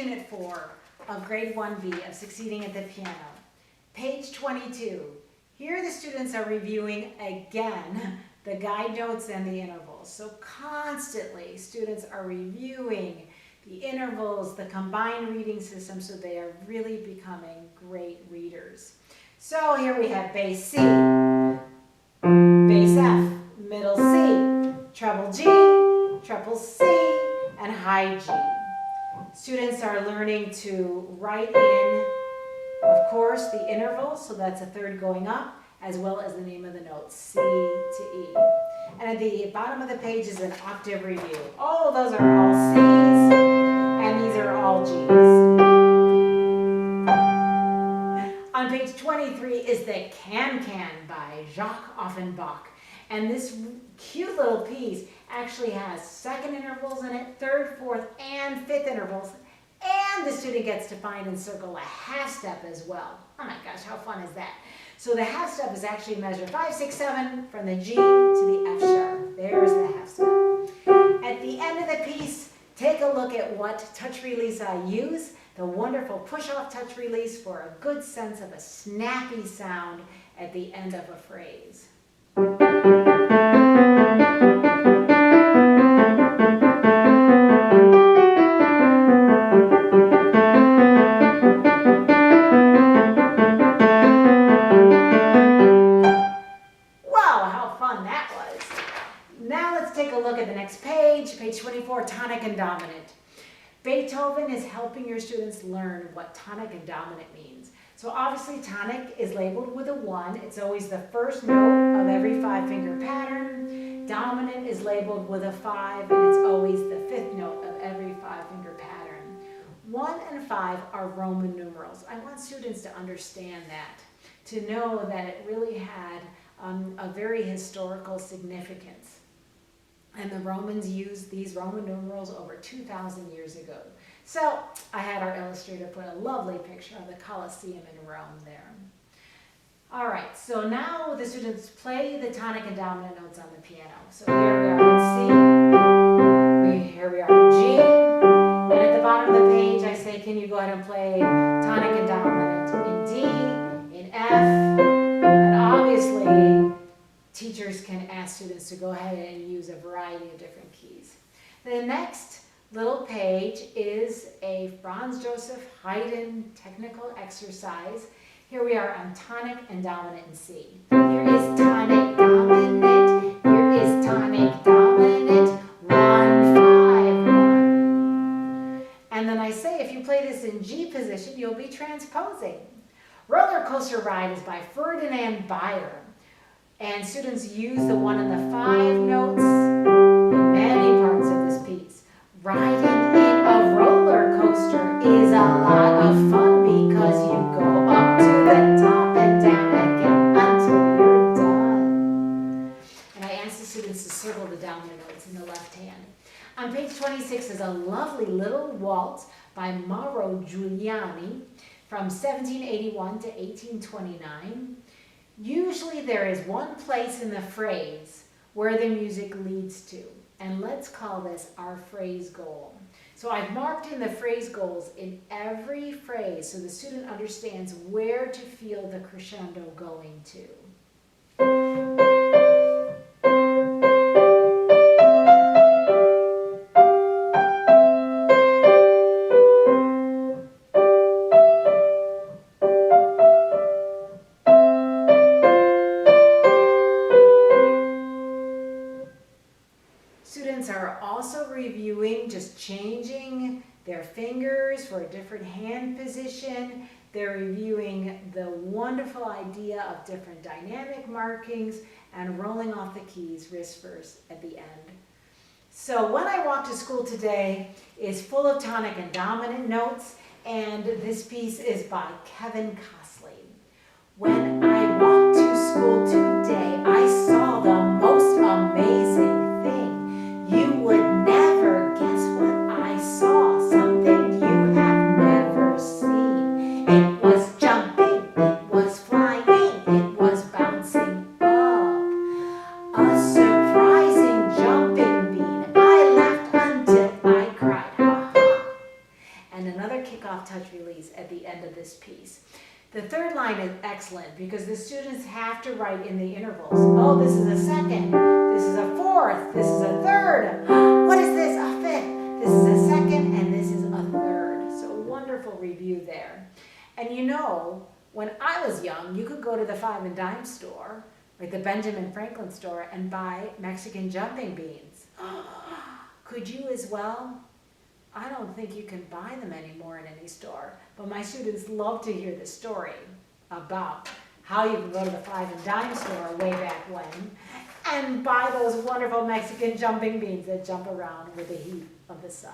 Unit 4 of Grade 1B of Succeeding at the Piano. Page 22. Here the students are reviewing again the guide notes and the intervals. So constantly students are reviewing the intervals, the combined reading system, so they are really becoming great readers. So here we have bass C, bass F, middle C, treble G, triple C, and high G. Students are learning to write in, of course, the intervals, so that's a third going up, as well as the name of the note, C to E. And at the bottom of the page is an octave review. Oh, those are all C's, and these are all G's. On page 23 is the Can-Can by Jacques Offenbach. And this cute little piece actually has second intervals in it, third, fourth, and fifth intervals. And the student gets to find and circle a half step as well. Oh my gosh, how fun is that? So the half step is actually measured 5, 6, 7 from the G to the F sharp. There's the half step. At the end of the piece, take a look at what touch release I use. The wonderful push-off touch release for a good sense of a snappy sound at the end of a phrase. Page 24, tonic and dominant. Beethoven is helping your students learn what tonic and dominant means. So obviously tonic is labeled with a 1. It's always the first note of every 5-finger pattern. Dominant is labeled with a 5, and it's always the 5th note of every 5-finger pattern. 1 and 5 are Roman numerals. I want students to understand that, to know that it really had a very historical significance. And the Romans used these Roman numerals over 2,000 years ago. So I had our illustrator put a lovely picture of the Colosseum in Rome there. All right, so now the students play the tonic and dominant notes on the piano. So here we are in C, here we are in G, and at the bottom of the page I say, can you go ahead and play tonic and dominant in D, in F, and obviously teachers can ask students to go ahead and use a variety of different keys. The next little page is a Franz Joseph Haydn technical exercise. Here we are on tonic and dominant in C. Here is tonic dominant. Here is tonic dominant. 1, 5, 1. And then I say if you play this in G position, you'll be transposing. Roller Coaster Ride is by Ferdinand Bayer. And students use the 1 and the 5 notes in many parts of this piece. Riding in a roller coaster is a lot of fun because you go up to the top and down again until you're done. And I asked the students to circle the dominant notes in the left hand. On page 26 is a lovely little waltz by Mauro Giuliani from 1781 to 1829. Usually there is one place in the phrase where the music leads to, and let's call this our phrase goal. So I've marked in the phrase goals in every phrase so the student understands where to feel the crescendo going to. Students are also reviewing, just changing their fingers for a different hand position. They're reviewing the wonderful idea of different dynamic markings and rolling off the keys wrist first at the end. So When I Walk to School Today is full of tonic and dominant notes, and this piece is by Kevin Cosley. When I walked to school today, I saw the most amazing thing. You would never guess what I saw, something you have never seen. It was jumping, it was flying, it was bouncing up. A surprising jumping bean. I laughed until I cried, ha ha. And and another kickoff touch release at the end of this piece. The third line is excellent because the students have to write in the intervals. Oh, this is a second, this is a fourth, this is a third. What is this? A fifth. This is a second, and this is a third. So wonderful review there. And you know, when I was young, you could go to the 5 and dime store, like the Benjamin Franklin store, and buy Mexican jumping beans. Could you as well? I don't think you can buy them anymore in any store, but my students love to hear the story about how you can go to the 5 and dime store way back when and buy those wonderful Mexican jumping beans that jump around with the heat of the sun.